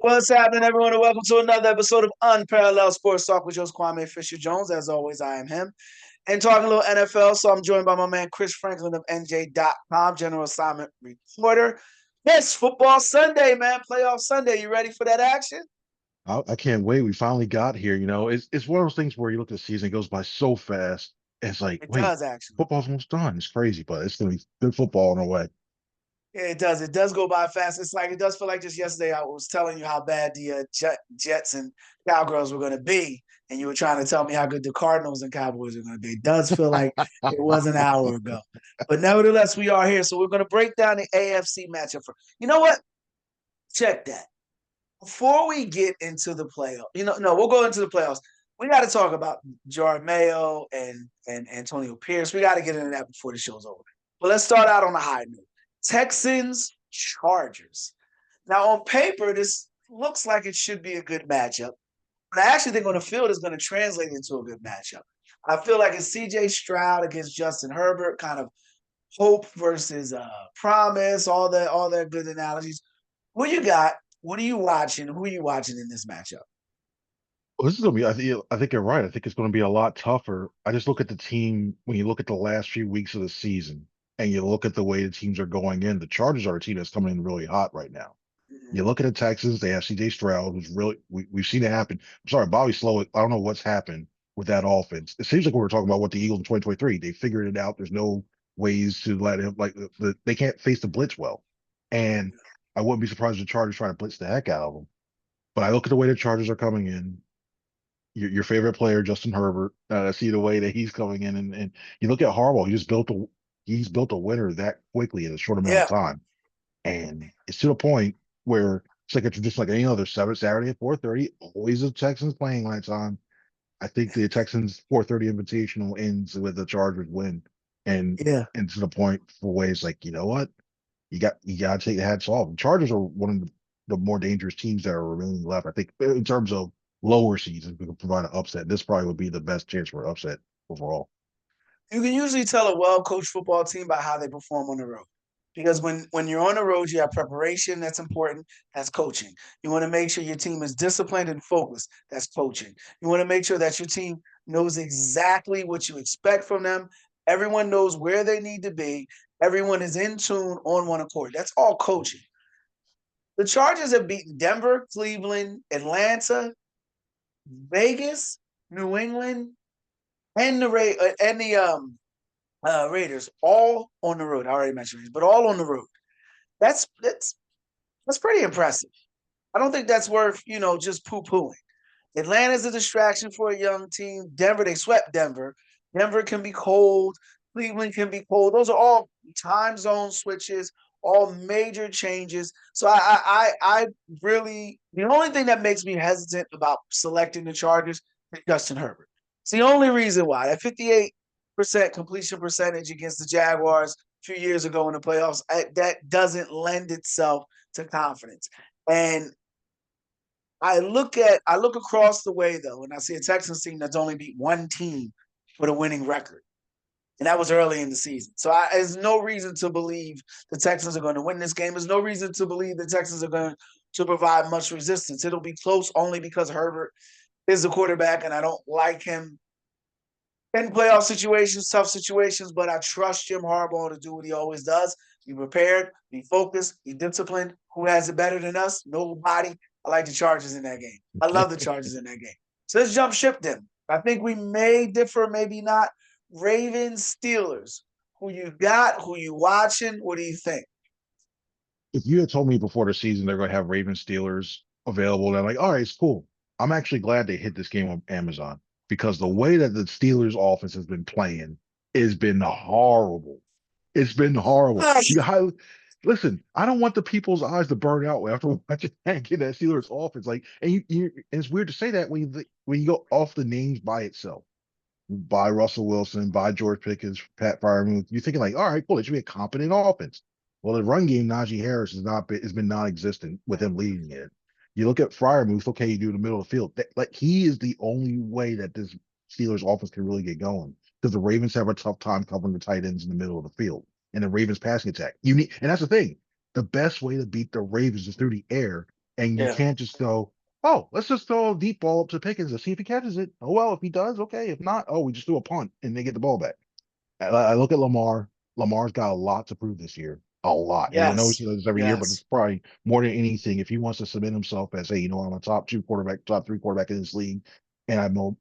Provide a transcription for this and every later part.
What's happening, everyone, and welcome to another episode of Unparalleled Sports Talk with Joseph Kwame Fisher Jones. As always, I am him. And talking a little NFL, so I'm joined by my man Chris Franklin of NJ.com, general assignment reporter. Yes, football Sunday, man. Playoff Sunday. You ready for that action? I can't wait. We finally got here. It's one of those things where you look at the season, it goes by so fast. And it's like, It wait, does, actually. football's almost done. It's crazy, but it's gonna be good football in a way. Yeah, it does. It does go by fast. It's like it does feel like just yesterday I was telling you how bad the Jets and Cowgirls were going to be, and you were trying to tell me how good the Cardinals and Cowboys are going to be. It does feel like it was an hour ago, but nevertheless, we are here. So we're going to break down the AFC matchup. You know what? Check that. Before we get into the playoff, no, we'll go into the playoffs. We got to talk about Jerod Mayo and Antonio Pierce. We got to get into that before the show's over. But let's start out on a high note. Texans, Chargers. Now, on paper, this looks like it should be a good matchup. But I actually think on the field is going to translate into a good matchup. I feel like it's CJ Stroud against Justin Herbert, kind of hope versus promise, all that good analogies. What you got? What are you watching? Who are you watching in this matchup? Well, this is gonna be. I think you're right. I think it's gonna be a lot tougher. I just look at the team when you look at the last few weeks of the season, and you look at the way the teams are going in. The Chargers are a team that's coming in really hot right now. You look at the Texans, they have CJ Stroud, who's really we've seen it happen. I'm sorry, Bobby Slow. I don't know what's happened with that offense. It seems like we were talking about what the Eagles in 2023. They figured it out. There's no ways to let him they can't face the blitz well. And I wouldn't be surprised if the Chargers try to blitz the heck out of them. But I look at the way the Chargers are coming in. Your favorite player, Justin Herbert. See the way that he's coming in, and you look at Harbaugh. He's built a winner that quickly in a short amount of Yeah, time. And it's to the point where it's like a tradition like any other Saturday at 4:30, always the Texans playing lights on. I think the Texans 4:30 invitational ends with the Chargers win. And yeah. and to the point for ways like, you know what? You gotta take the hats off. The Chargers are one of the more dangerous teams that are remaining left. I think in terms of lower seeds, if we could provide an upset, this probably would be the best chance for an upset overall. You can usually tell a well-coached football team by how they perform on the road. Because when you're on the road, you have preparation, that's important, that's coaching. You want to make sure your team is disciplined and focused, that's coaching. You want to make sure that your team knows exactly what you expect from them. Everyone knows where they need to be. Everyone is in tune on one accord. That's all coaching. The Chargers have beaten Denver, Cleveland, Atlanta, Vegas, New England, and the Raiders, all on the road. I already mentioned Raiders, but all on the road. That's that's that's pretty impressive. I don't think that's worth just poo pooing. Atlanta's a distraction for a young team. Denver, they swept Denver. Denver can be cold. Cleveland can be cold. Those are all time zone switches, all major changes. So I really the only thing that makes me hesitant about selecting the Chargers is Justin Herbert. It's the only reason why that 58% completion percentage against the Jaguars a few years ago in the playoffs that doesn't lend itself to confidence. And I look across the way though, and I see a Texans team that's only beat one team with a winning record, and that was early in the season. So there's no reason to believe the Texans are going to win this game. There's no reason to believe the Texans are going to provide much resistance. It'll be close only because Herbert is the quarterback, and I don't like him in playoff situations, tough situations. But I trust Jim Harbaugh to do what he always does: be prepared, be focused, be disciplined. Who has it better than us? Nobody. I like the Chargers in that game. I love the Chargers in that game. So let's jump ship them. I think we may differ, maybe not. Ravens, Steelers. Who you got? Who you watching? What do you think? If you had told me before the season they're going to have Ravens Steelers available, and I'm like, all right, it's cool. I'm actually glad they hit this game on Amazon because the way that the Steelers offense has been playing has been horrible. It's been horrible. Listen, I don't want the people's eyes to burn out after watching that Steelers offense. Like, and it's weird to say that when you go off the names by itself, by Russell Wilson, by George Pickens, Pat Freiermuth, you're thinking like, all right, cool, it should be a competent offense. Well, the run game, Najee Harris has been non-existent with him leading it. You look at Freiermuth, okay, you do the middle of the field. Like he is the only way that this Steelers offense can really get going because the Ravens have a tough time covering the tight ends in the middle of the field and the Ravens passing attack. And that's the thing. The best way to beat the Ravens is through the air And you Yeah. can't just go, oh, let's just throw a deep ball up to Pickens and see if he catches it. Oh well, if he does, okay. If not, oh, we just do a punt and they get the ball back. I look at Lamar. Lamar's got a lot to prove this year. A lot. And I know he Yes. says this every year, but it's Yes. probably more than anything. If he wants to submit himself as, hey, I'm a top two quarterback, top three quarterback in this league, and I know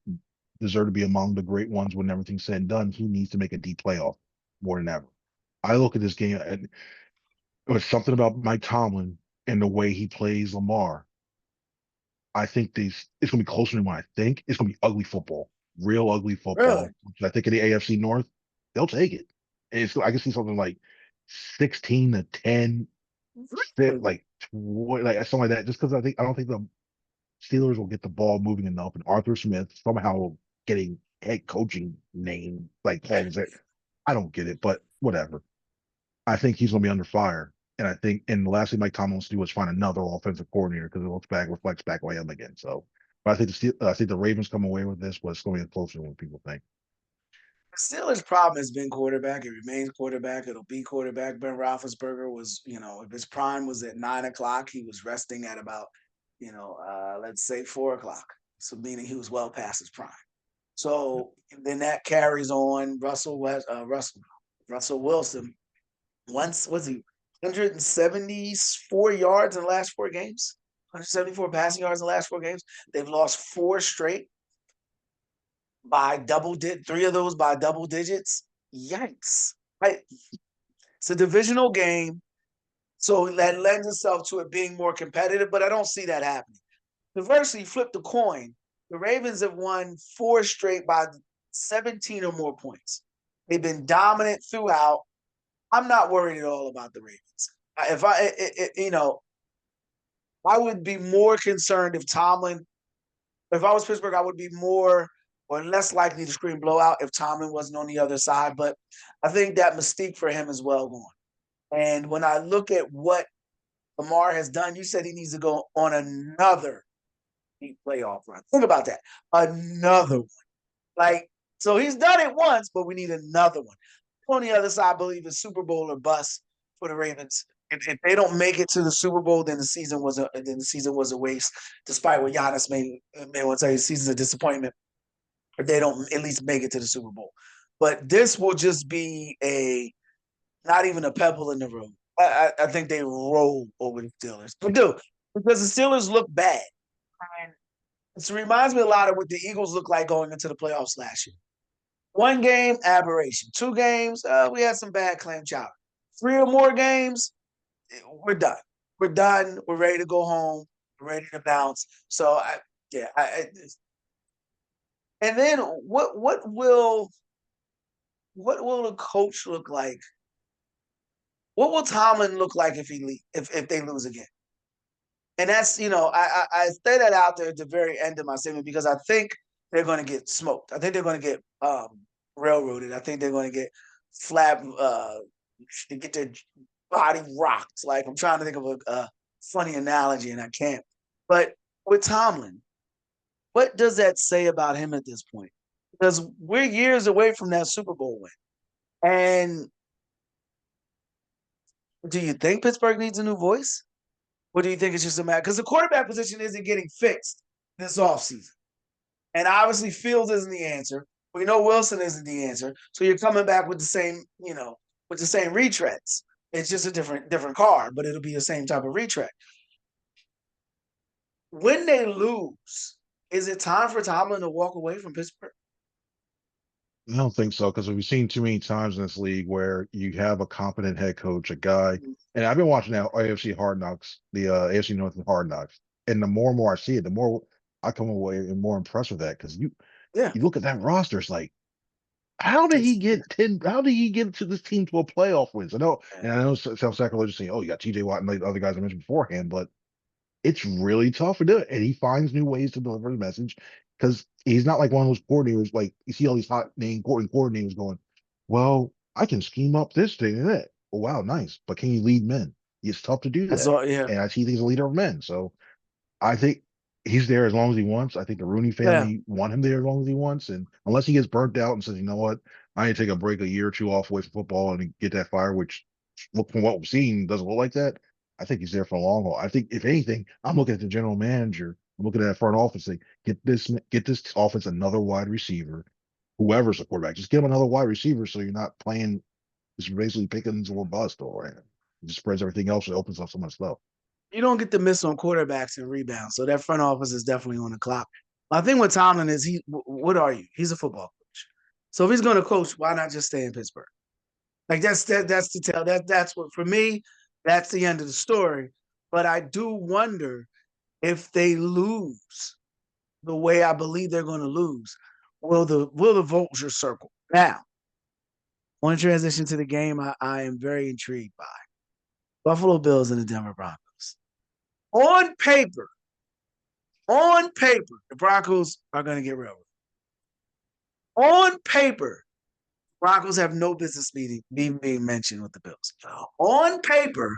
deserve to be among the great ones when everything's said and done, he needs to make a deep playoff more than ever. I look at this game and it was something about Mike Tomlin and the way he plays Lamar. I think it's going to be closer than what I think. It's going to be ugly football, real ugly Really? football. I think in the AFC North, they'll take it. I can see something like 16-10, Really? like something like that. Just because I don't think the Steelers will get the ball moving enough, and Arthur Smith somehow getting head coaching name like Paul was there. I don't get it, but whatever. I think he's going to be under fire. And the last thing Mike Tomlin wants to do is find another offensive coordinator because reflects back on him again. So, but I think the Ravens come away with this, but it's going to be closer than what people think. The Steelers' problem has been quarterback. It remains quarterback. It'll be quarterback. Ben Roethlisberger was, if his prime was at 9 o'clock, he was resting at about, let's say 4 o'clock. So meaning he was well past his prime. So then that carries on. Russell Wilson. Once was he 174 yards in the last 4 games? 174 passing yards in the last 4 games. They've lost 4 straight by three of those by double digits. Yikes. Right. It's a divisional game. So that lends itself to it being more competitive, but I don't see that happening. Conversely, flip the coin. The Ravens have won 4 straight by 17 or more points. They've been dominant throughout. I'm not worried at all about the Ravens. If I would be more concerned if I was Pittsburgh, I would be more or less likely to scream blowout if Tomlin wasn't on the other side. But I think that mystique for him is well gone. And when I look at what Lamar has done, you said he needs to go on another playoff run. Think about that. Another one. Like, so he's done it once, but we need another one. On the other side, I believe it's Super Bowl or bust for the Ravens. If they don't make it to the Super Bowl, then the season was a waste. Despite what Giannis may want to say, the season's a disappointment if they don't at least make it to the Super Bowl. But this will just be not even a pebble in the road. I think they roll over the Steelers. They do because the Steelers look bad. And it reminds me a lot of what the Eagles looked like going into the playoffs last year. 1 game, aberration. 2 games, we had some bad claim chowder. 3 or more games, we're done. We're done. We're ready to go home. We're ready to bounce. So, and then what will the coach look like? What will Tomlin look like if they lose again? And that's I say that out there at the very end of my statement because I think they're going to get smoked. I think they're going to get railroaded. I think they're going to get flat, get their body rocked. Like I'm trying to think of a funny analogy and I can't. But with Tomlin, what does that say about him at this point? Because we're years away from that Super Bowl win. And do you think Pittsburgh needs a new voice? Or do you think it's just a matter? Because the quarterback position isn't getting fixed this offseason. And obviously, Fields isn't the answer. We know Wilson isn't the answer. So you're coming back with the same, with the same retreads. It's just a different car, but it'll be the same type of retread. When they lose, is it time for Tomlin to walk away from Pittsburgh? I don't think so because we've seen too many times in this league where you have a competent head coach, a guy, and I've been watching now AFC Hard Knocks, the AFC North and Hard Knocks, and the more and more I see it, the more I come away and more impressed with that because Yeah. you look at that roster, it's like how did he get 10? How did he get to this team to a playoff wins? I know South sacrilegious saying, oh, you got TJ Watt and the other guys I mentioned beforehand, but it's really tough to do it. And he finds new ways to deliver the message because he's not like one of those coordinators, like you see all these hot name coordinators going, well, I can scheme up this thing and that. Oh, wow, nice. But can you lead men? It's tough to do That's that. all. Yeah. And I see he's a leader of men. So I think he's there as long as he wants. I think the Rooney Yeah. family want him there as long as he wants. And unless he gets burnt out and says, you know what, I need to take a break a year or two off away from football and get that fire, which look from what we've seen doesn't look like that. I think he's there for a long haul. I think if anything, I'm looking at the general manager. I'm looking at that front office. Saying, get this offense another wide receiver, whoever's the quarterback. Just get him another wide receiver so you're not playing. It's basically Pickens or bust, or it just spreads everything else. It opens up so much stuff. You don't get to miss on quarterbacks and rebounds, so that front office is definitely on the clock. My thing with Tomlin is what are you? He's a football coach. So if he's going to coach, why not just stay in Pittsburgh? Like that's the tell that's what for me. That's the end of the story. But I do wonder if they lose the way I believe they're going to lose. Will the vulture circle now? One transition to the game, I am very intrigued by Buffalo Bills and the Denver Broncos. On paper, the Broncos are going to get railroaded. On paper, Broncos have no business being mentioned with the Bills. On paper,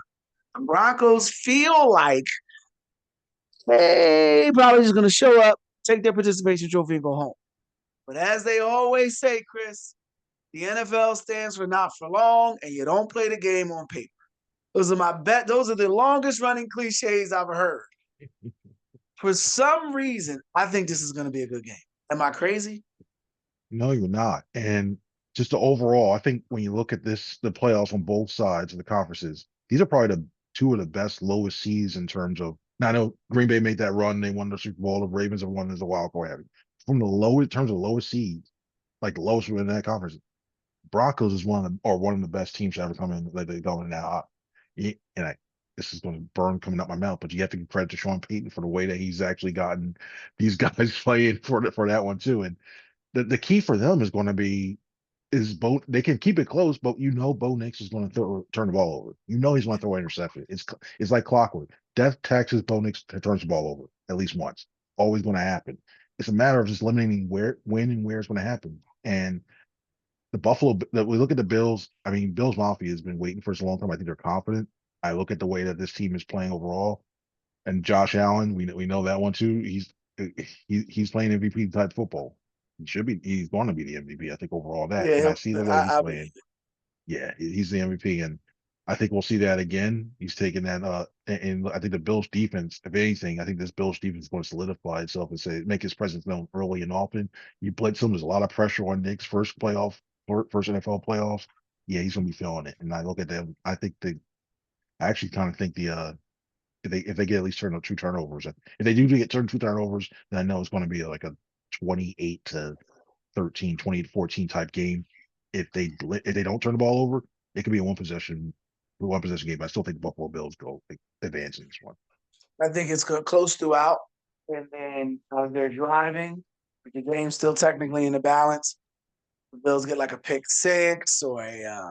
the Broncos feel like they probably just going to show up, take their participation trophy, and go home. But as they always say, Chris, the NFL stands for not for long, and you don't play the game on paper. Those are my bet. Those are the longest running cliches I've heard. For some reason, I think this is going to be a good game. Am I crazy? No, you're not. And just the overall, I think when you look at this, the playoffs on both sides of the conferences, these are probably the two of the best lowest seeds in terms of. Now I know Green Bay made that run; they won the Super Bowl. The Ravens have won as a wild card. From the lowest in terms of lowest seeds, like the lowest in that conference, Broncos is one of the best teams to ever come in. Like they going now, and this is going to burn coming out my mouth, but you have to give credit to Sean Payton for the way that he's actually gotten these guys playing for that one too. And the key for them is going to be is Bo. They can keep it close, but Bo Nix is going to turn the ball over. He's going to throw an interception. It's like clockwork. Death taxes Bo Nix turns the ball over at least once. Always going to happen. It's a matter of just limiting when and where it's going to happen. And the Buffalo, we look at the Bills. I mean, Bills Mafia has been waiting for so long time. I think they're confident. I look at the way that this team is playing overall, and Josh Allen, we know that one too. He's playing MVP type football. He should be. He's going to be the MVP. I think overall that, and Yeah, I see the way he's I believe playing. Yeah, he's the MVP, and I think we'll see that again. He's taking that. And I think the Bills defense, if anything, I think this Bills defense is going to solidify itself and make his presence known early and often. You blitz him. There's a lot of pressure on Nick's first NFL playoffs. Yeah, he's going to be feeling it. And I look at them. I actually kind of think if they get at least two turnovers, if they do get two turnovers, then I know it's going to be like a 28-13, 28-14 type game. If they don't turn the ball over, it could be a one possession game. But I still think the Buffalo Bills go advance in this one. I think it's close throughout, and then they're driving. The game's still technically in the balance. The Bills get like a pick six or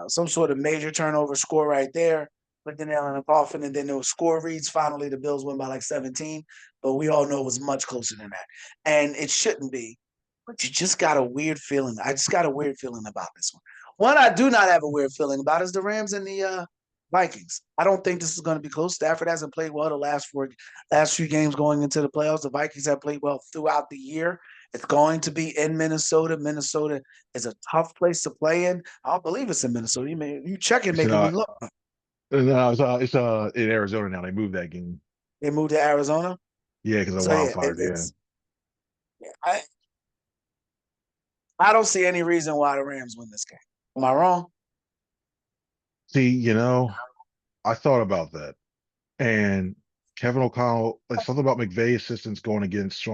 some sort of major turnover score right there. Put the nail in the coffin, and then the score reads finally the Bills win by like 17. But we all know it was much closer than that. And it shouldn't be. But you just got a weird feeling. I just got a weird feeling about this one. One I do not have a weird feeling about is the Rams and the Vikings. I don't think this is going to be close. Stafford hasn't played well the last few games going into the playoffs. The Vikings have played well throughout the year. It's going to be in Minnesota. Minnesota is a tough place to play in. I don't believe it's in Minnesota. You check it, It's making me not. look. No, it's in Arizona now. They moved that game. They moved to Arizona. Yeah, because of So yeah, wildfires. Yeah. yeah, I don't see any reason why the Rams win this game. Am I wrong? See, I thought about that, and Kevin O'Connell, like something about McVay assistants going against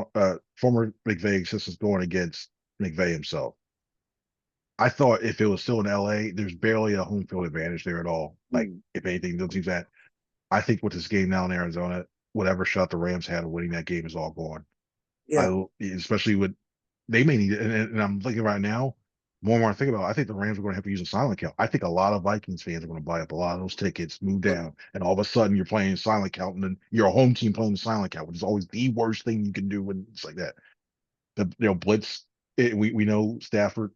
former McVay assistants going against McVay himself. I thought if it was still in LA, there's barely a home field advantage there at all. Like, if anything, those teams that I think with this game now in Arizona, whatever shot the Rams had of winning that game is all gone. Yeah. Especially with they may need it, and I'm thinking right now, more and more I think about it, I think the Rams are going to have to use a silent count. I think a lot of Vikings fans are going to buy up a lot of those tickets, move down, and all of a sudden you're playing silent count, and then you're a home team playing the silent count, which is always the worst thing you can do when it's like that. Blitz. We know Stafford,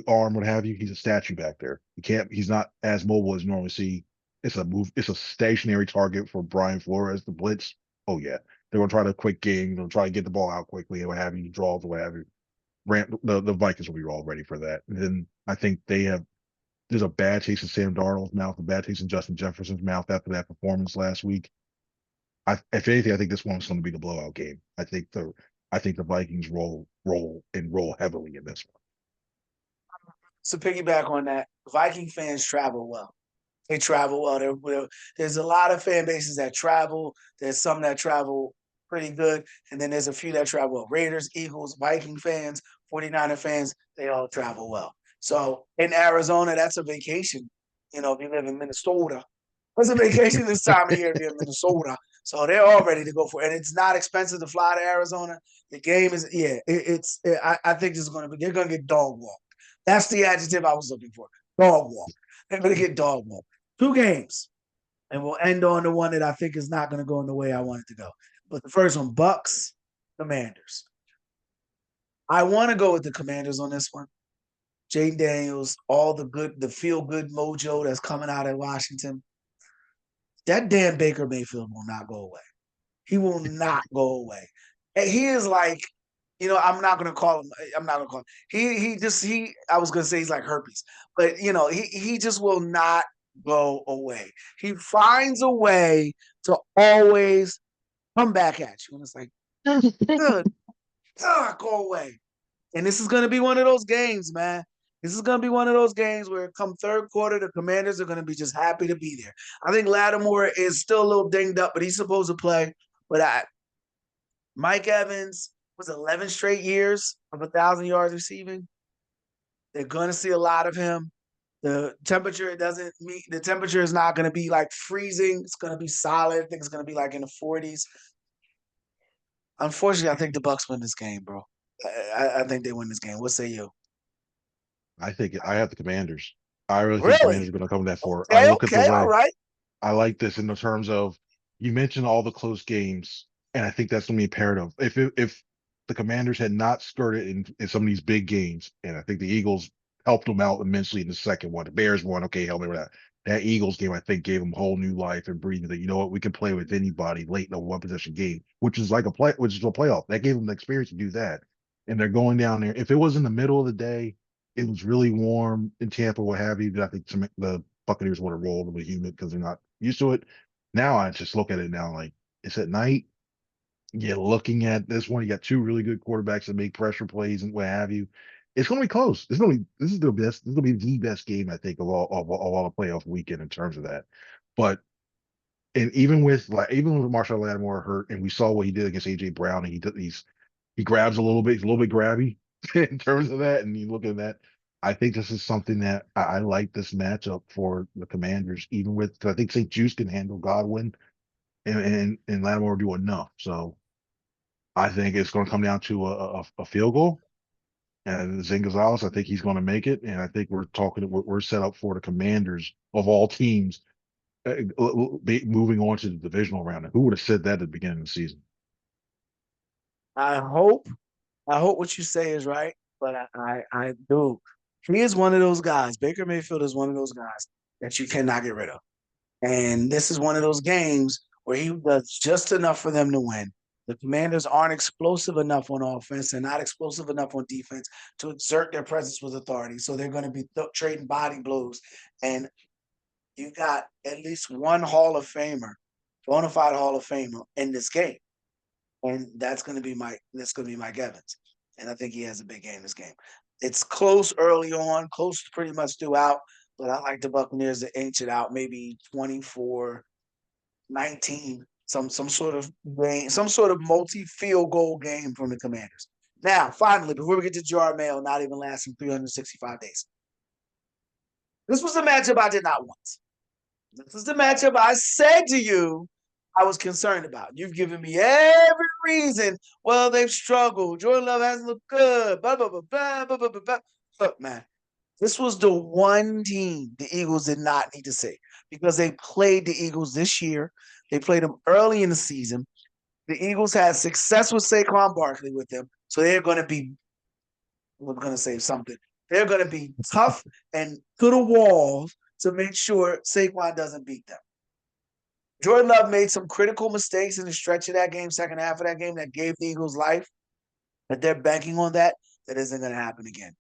arm, what have you. He's a statue back there. He's not as mobile as you normally see. It's a move. It's a stationary target for Brian Flores. The blitz. Oh yeah, they're gonna try to quick game. They're gonna try to get the ball out quickly and what have you, draws or what have you. The Vikings will be all ready for that. And then I think they have there's a bad taste in Sam Darnold's mouth, a bad taste in Justin Jefferson's mouth after that performance last week. If anything, I think this one's going to be the blowout game. I think the Vikings roll heavily in this one. So piggyback on that, Viking fans travel well. They travel well. There's a lot of fan bases that travel. There's some that travel pretty good. And then there's a few that travel well. Raiders, Eagles, Viking fans, 49er fans, they all travel well. So in Arizona, that's a vacation. If you live in Minnesota, it's a vacation this time of year if you're in Minnesota. So they're all ready to go for it. And it's not expensive to fly to Arizona. The game is, I think they're going to get dog walked. That's the adjective I was looking for. Dog walk. They're going to get dog walked. 2 games. And we'll end on the one that I think is not going to go in the way I want it to go. But the first one, Bucks, Commanders. I want to go with the Commanders on this one. Jay Daniels, all the feel-good mojo that's coming out of Washington. That damn Baker Mayfield will not go away. He will not go away. And he is like, I'm not gonna call him. I'm not gonna call him. I was gonna say he's like herpes, but he just will not go away. He finds a way to always come back at you, and it's like, good, go away. And this is gonna be one of those games, man. This is going to be one of those games where come third quarter, the Commanders are going to be just happy to be there. I think Lattimore is still a little dinged up, but he's supposed to play. But Mike Evans was 11 straight years of 1,000 yards receiving. They're going to see a lot of him. The temperature is not going to be like freezing. It's going to be solid. I think it's going to be like in the 40s. Unfortunately, I think the Bucks win this game, bro. I think they win this game. What say you? I think I have the Commanders. I really think the Really? Commanders are going to come that far. I Okay, look at the okay, all way right. I like this in the terms of you mentioned all the close games, and I think that's going to be imperative. If the Commanders had not skirted in some of these big games, and I think the Eagles helped them out immensely in the second one. The Bears won, okay, help me with that. That Eagles game, I think, gave them whole new life and breathing. That we can play with anybody late in a one possession game, which is a playoff. That gave them the experience to do that, and they're going down there. If it was in the middle of the day, it was really warm in Tampa, what have you. I think the Buccaneers would have rolled a little humid because they're not used to it. Now I just look at it now like it's at night. You're looking at this one. You got 2 really good quarterbacks that make pressure plays and what have you. It's going to be close. This is the best. This is going to be the best game I think of all the playoff weekend in terms of that. But and even with Marshall Lattimore hurt, and we saw what he did against AJ Brown, and he grabs a little bit. He's a little bit grabby in terms of that. And you look at that. I think this is something that I like this matchup for the Commanders, even with because I think St. Juice can handle Godwin and Lattimore do enough. So I think it's going to come down to a field goal. And Zane Gonzalez, I think he's going to make it. And I think we're set up for the Commanders of all teams moving on to the divisional round. Who would have said that at the beginning of the season? I hope what you say is right, but I do. He is one of those guys. Baker Mayfield is one of those guys that you cannot get rid of. And this is one of those games where he does just enough for them to win. The Commanders aren't explosive enough on offense and not explosive enough on defense to exert their presence with authority. So they're going to be trading body blows. And you got at least one Hall of Famer, bona fide Hall of Famer in this game. And that's going to be Mike Evans. And I think he has a big game this game. It's close early on, close pretty much throughout, but I like the Buccaneers to inch it out, maybe 24-19, some sort of game, some sort of multi-field goal game from the Commanders. Now, finally, before we get to Jerod Mayo, not even lasting 365 days. This was a matchup I did not want. This is the matchup I said to you I was concerned about. You've given me every reason. Well, they've struggled. Jordan Love hasn't looked good. Blah, blah, blah, blah, blah, blah, blah, blah. Look, man, this was the one team the Eagles did not need to see because they played the Eagles this year. They played them early in the season. The Eagles had success with Saquon Barkley with them. So they're going to be, we're going to say something. They're going to be tough and to the walls to make sure Saquon doesn't beat them. Jordan Love made some critical mistakes in the stretch of that game, second half of that game, that gave the Eagles life. But they're banking on that. That isn't going to happen again.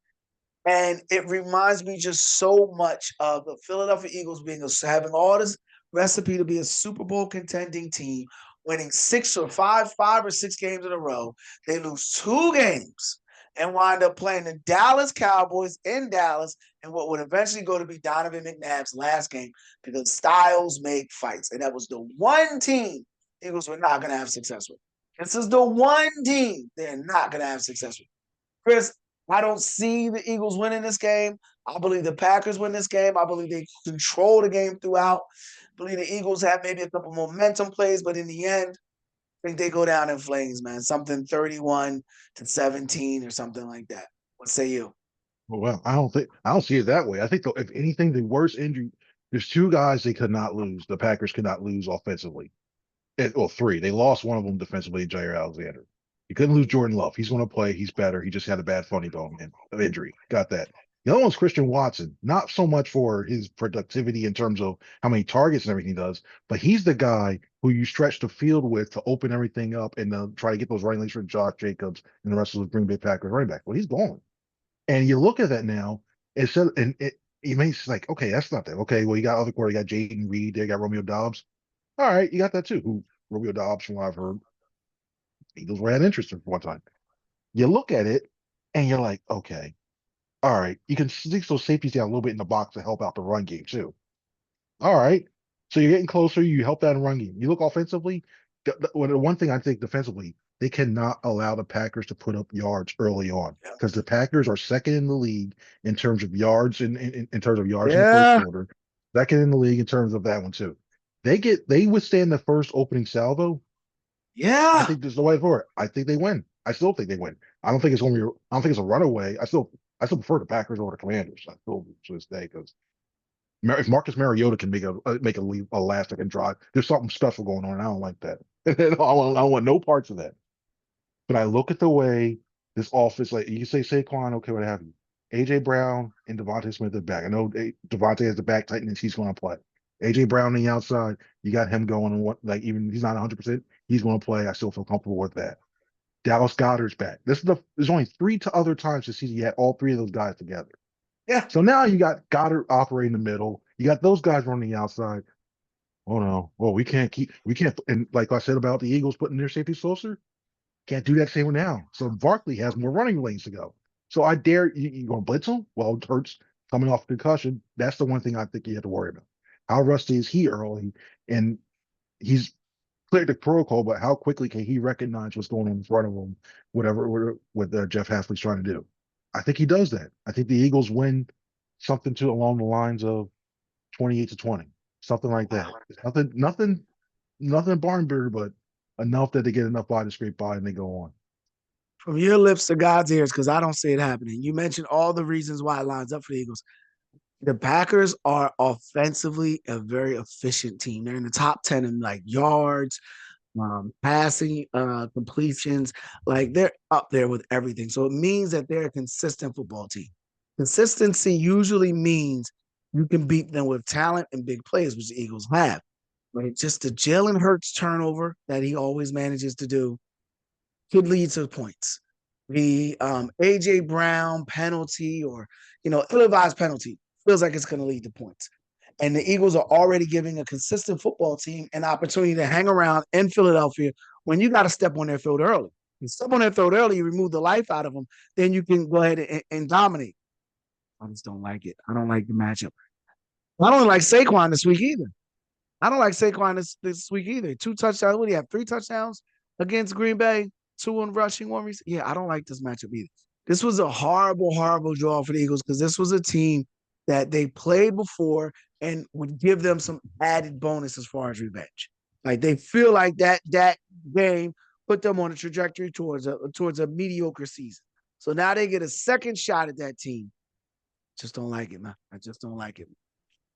And it reminds me just so much of the Philadelphia Eagles having all this recipe to be a Super Bowl contending team, winning five or six games in a row. They lose two games and wind up playing the Dallas Cowboys in Dallas and what would eventually go to be Donovan McNabb's last game because styles make fights. And that was the one team Eagles were not going to have success with. This is the one team they're not going to have success with. Chris, I don't see the Eagles winning this game. I believe the Packers win this game. I believe they control the game throughout. I believe the Eagles have maybe a couple momentum plays, but in the end, I think they go down in flames, man. Something 31-17 or something like that. What say you? Well, I don't see it that way. I think if anything, the worst injury. There's two guys they could not lose. The Packers could not lose offensively. Well, three. They lost one of them defensively, Jair Alexander. You couldn't lose Jordan Love. He's going to play. He's better. He just had a bad funny bone injury. Got that. The other one's Christian Watson. Not so much for his productivity in terms of how many targets and everything he does, but he's the guy who you stretch the field with to open everything up and try to get those running lanes for Josh Jacobs and the rest of the Green Bay Packers running back. Well, he's gone. And you look at that now, it makes like, okay, that's not that. Okay, well, you got other quarter, you got Jaden Reed, they got Romeo Dobbs. All right, you got that too. Who Romeo Dobbs, from what I've heard, Eagles were had interest in for one time. You look at it and you're like, okay, all right, you can stick those safeties down a little bit in the box to help out the run game too. All right. So you're getting closer. You help that in run game. You look offensively. The one thing I think defensively, they cannot allow the Packers to put up yards early on because the Packers are second in the league in terms of yards in terms of yards in the first Yeah. quarter, second in the league in terms of that one too. They withstand the first opening salvo. I Yeah. think there's no way for it. I think they win. I still think they win. I don't think it's going to be. I don't think it's a runaway. I still prefer the Packers over the Commanders. I still to this day because if Marcus Mariota can make a last second drive, there's something special going on. I don't like that. I don't want no parts of that. But I look at the way this offense, like you can say Saquon, okay, what have you. AJ Brown and Devontae Smith are back. I know Devontae has the back tightness, he's going to play. AJ Brown on the outside, you got him going, and what like even he's not 100%, he's going to play. I still feel comfortable with that. Dallas Goddard's back. There's only other times this season you had all three of those guys together. Yeah. So now you got Goddard operating in the middle. You got those guys running the outside. Oh no. Well, we can't, and like I said about the Eagles putting their safety closer, can't do that same now. So Barkley has more running lanes to go. So I dare you going to blitz him? Well, it hurts coming off concussion. That's the one thing I think you have to worry about. How rusty is he early? And he's cleared the protocol, but how quickly can he recognize what's going on in front of him, whatever what Jeff Hafley's trying to do? I think he does that. I think the Eagles win something to along the lines of 28-20, something like that. Nothing barn burner, but enough that they get enough by to scrape by and they go on. From your lips to God's ears, because I don't see it happening. You mentioned all the reasons why it lines up for the Eagles. The Packers are offensively a very efficient team. They're in the top 10 in like yards, passing, completions. Like they're up there with everything. So it means that they're a consistent football team. Consistency usually means you can beat them with talent and big plays, which the Eagles have. Right? Just the Jalen Hurts turnover that he always manages to do could lead to points. The AJ Brown penalty or ill-advised penalty feels like it's going to lead to points. And the Eagles are already giving a consistent football team an opportunity to hang around in Philadelphia when you got to step on their field early. You step on their field early, you remove the life out of them, then you can go ahead and dominate. I just don't like it. I don't like the matchup. I don't like Saquon this week either. I don't like Saquon this week either. 2 touchdowns. What do you have? 3 touchdowns against Green Bay, 2 on rushing, 1 Yeah, I don't like this matchup either. This was a horrible, horrible draw for the Eagles because this was a team that they played before and would give them some added bonus as far as revenge. Like they feel like that game put them on a trajectory towards a mediocre season. So now they get a second shot at that team. Just don't like it, man. I just don't like it.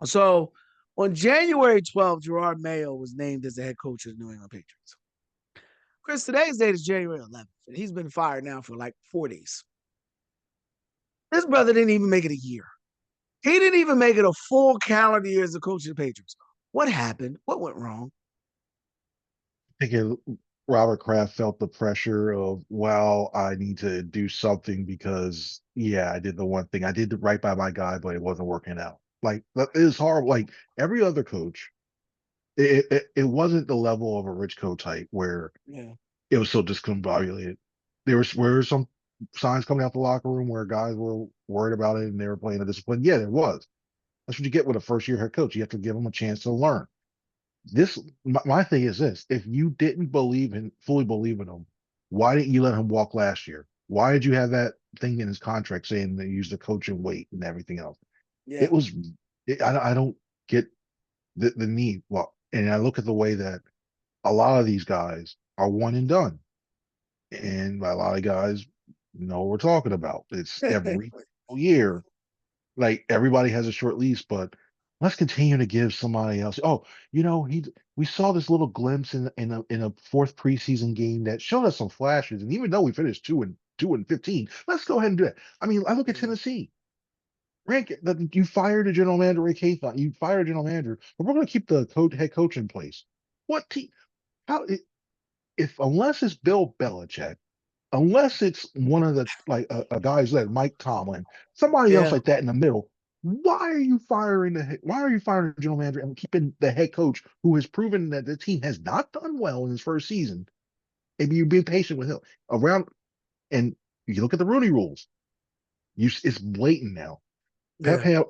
So on January 12th, Jerod Mayo was named as the head coach of the New England Patriots. Chris, today's date is January 11th, and he's been fired now for like 4 days. This brother didn't even make it a year. He didn't even make it a full calendar year as a coach of the Patriots. What happened? What went wrong? I think Robert Kraft felt the pressure of, well, I need to do something because, yeah, I did the one thing. I did right by my guy, but it wasn't working out. Like, it is horrible. Like, every other coach, it wasn't the level of a Rich type where Yeah. it was so discombobulated. Were some signs coming out the locker room where guys were worried about it and they were playing a discipline. Yeah, there was. That's what you get with a first year head coach. You have to give them a chance to learn. My thing is this: if you didn't fully believe in him, why didn't you let him walk last year? Why did you have that thing in his contract saying that he used the coaching weight and everything else? It Yeah. was, I don't get the need. Well, and I look at the way that a lot of these guys are one and done, and a lot of guys know what we're talking about. It's every year, like everybody has a short lease, but let's continue to give somebody else. Oh, we saw this little glimpse in a fourth preseason game that showed us some flashes, and even though we finished 2-15, let's go ahead and do it. I mean, I look at Yeah. Tennessee. You fired a general manager, Rick Hathon. You fired a general manager, but we're going to keep the head coach in place. What team? How? If unless it's Bill Belichick, unless it's one of the like a guys like Mike Tomlin, somebody else Yeah. like that in the middle, why are you firing the general manager and keeping the head coach who has proven that the team has not done well in his first season? Maybe you're being patient with him around, and you look at the Rooney rules. It's blatant now. Pep Yeah.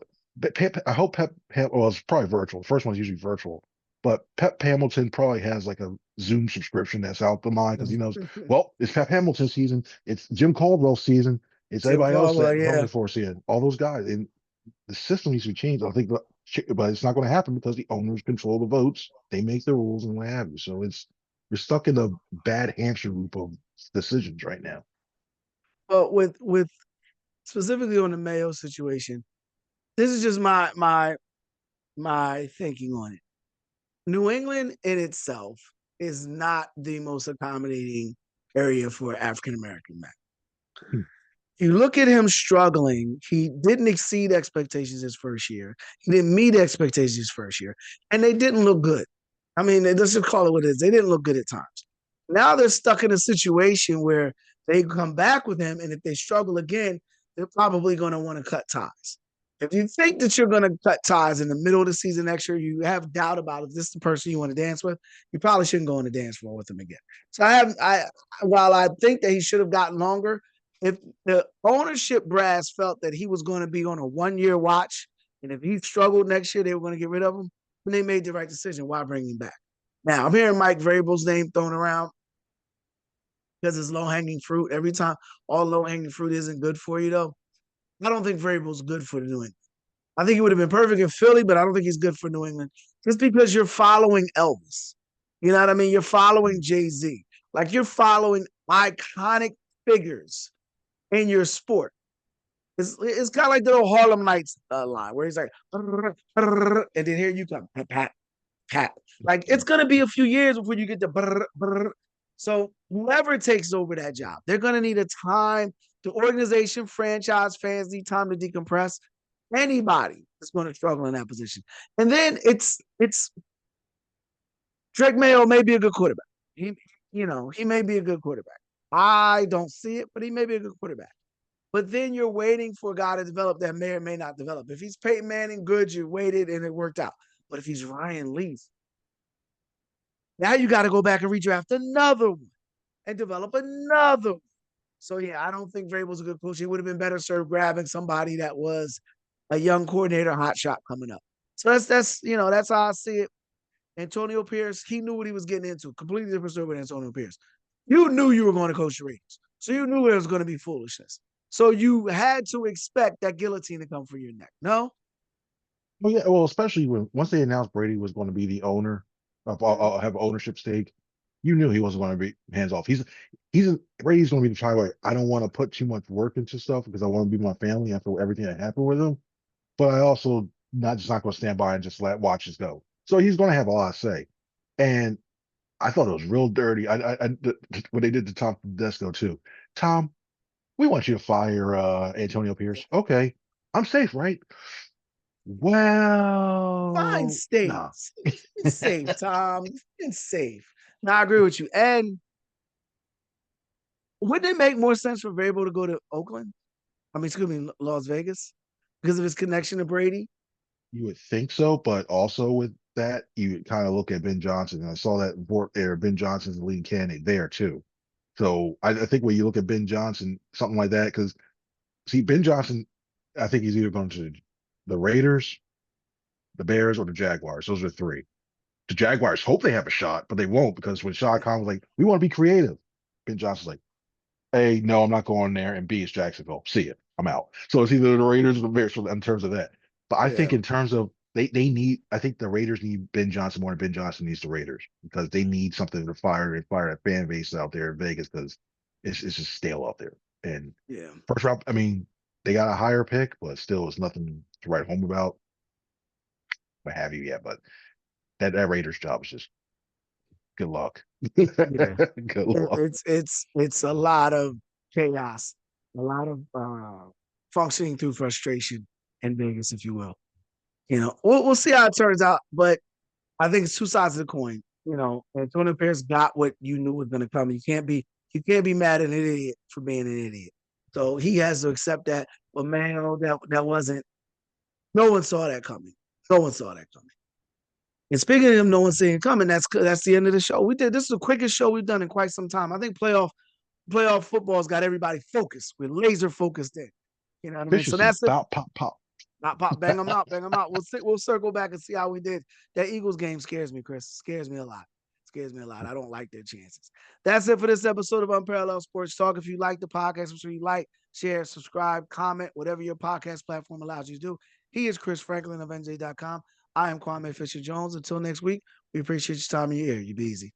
Ham, I hope well, it's probably virtual. The first one's usually virtual, but Pep Hamilton probably has like a Zoom subscription that's out the mind because he knows, well, it's Pep Hamilton season, it's Jim Caldwell season, it's Jim everybody else Caldwell, that yeah. hungry for seeing all those guys, and the system needs to be changed. I think, but it's not going to happen because the owners control the votes, they make the rules and what have you. So we're stuck in a bad hamster loop of decisions right now. But with specifically on the Mayo situation, this is just my thinking on it. New England in itself is not the most accommodating area for African American men. Hmm. You look at him struggling. He didn't exceed expectations his first year. He didn't meet expectations his first year, and they didn't look good. I mean, let's just call it what it is. They didn't look good at times. Now they're stuck in a situation where they come back with him, and if they struggle again, they're probably going to want to cut ties. If you think that you're going to cut ties in the middle of the season next year, you have doubt about if this is the person you want to dance with, you probably shouldn't go on the dance floor with him again. So while I think that he should have gotten longer, if the ownership brass felt that he was going to be on a 1 year watch, and if he struggled next year, they were going to get rid of him, then they made the right decision. Why bring him back? Now, I'm hearing Mike Vrabel's name thrown around because it's low hanging fruit. Every time, all low hanging fruit isn't good for you, though. I don't think Vrabel's good for New England. I think he would have been perfect in Philly, but I don't think he's good for New England just because you're following Elvis. You know what I mean? You're following Jay-Z. Like you're following iconic figures in your sport. It's kind of like the old Harlem Nights line where he's like, and then here you come, pat, pat, pat. Like it's gonna be a few years before you get the brr, brr. So whoever takes over that job, they're gonna need a time. The organization, franchise, fans need time to decompress. Anybody is going to struggle in that position, and then it's Drake Mayo may be a good quarterback. He may be a good quarterback. I don't see it, but he may be a good quarterback. But then you're waiting for a guy to develop that may or may not develop. If he's Peyton Manning, good, you waited and it worked out. But if he's Ryan Leaf, now you got to go back and redraft another one and develop another one. So yeah, I don't think Vrabel's a good coach. He would have been better served grabbing somebody that was a young coordinator, hot shot coming up. So that's how I see it. Antonio Pierce, he knew what he was getting into. Completely different story with Antonio Pierce. You knew you were going to coach the Raiders, so you knew there was going to be foolishness. So you had to expect that guillotine to come for your neck. No. Well, yeah, well, especially when once they announced Brady was going to be the owner of have ownership stake, you knew he wasn't going to be hands off. Brady's going to be the type where I don't want to put too much work into stuff because I want to be my family after everything that happened with him. But I also not going to stand by and just let watches go. So he's going to have a lot to say. And I thought it was real dirty. What they did to Tom Tedesco too. Tom, we want you to fire Antonio Pierce. Okay, I'm safe, right? Fine Well, no. states. It's safe, Tom. It's safe. Now I agree with you. And Wouldn't it make more sense for Vrabel to go to Oakland? I mean, excuse me, Las Vegas, because of his connection to Brady. You would think so, but also with that, you would kind of look at Ben Johnson. And I saw that report there. Ben Johnson's the lead candidate there too. So I think when you look at Ben Johnson, something like that, because see, Ben Johnson, I think he's either going to the Raiders, the Bears, or the Jaguars. Those are three. The Jaguars hope they have a shot, but they won't because when Shad Khan was like, we want to be creative, Ben Johnson's like, A, no, I'm not going there, and B, it's Jacksonville. See it. I'm out. So it's either the Raiders or the Bears in terms of that. But I think Yeah, in terms of they need, I think the Raiders need Ben Johnson more than Ben Johnson needs the Raiders because they need something to fire that fan base out there in Vegas because it's just stale out there. And yeah. first round, I mean, they got a higher pick, but still, it's nothing to write home about. What have you yet? But that Raiders job is just good luck. Yeah. Good luck. It's a lot of chaos, a lot of functioning through frustration in Vegas, if you will. We'll see how it turns out, but I think it's two sides of the coin. Antonio Pierce got what you knew was going to come. You can't be mad at an idiot for being an idiot. So he has to accept that. But man, that wasn't. No one saw that coming. No one saw that coming. And speaking of him, no one seeing it coming. That's the end of the show. This is the quickest show we've done in quite some time. I think playoff football's got everybody focused. We're laser focused in. You know what I mean? So Efficiency, that's it. pop, pop, pop. Not pop, bang them out, bang them out. We'll circle back and see how we did. That Eagles game scares me, Chris. Scares me a lot. Scares me a lot. I don't like their chances. That's it for this episode of Unparalleled Sports Talk. If you like the podcast, make sure you like, share, subscribe, comment, whatever your podcast platform allows you to do. He is Chris Franklin of NJ.com. I am Kwame Fisher Jones. Until next week, we appreciate your time and your ear. You be easy.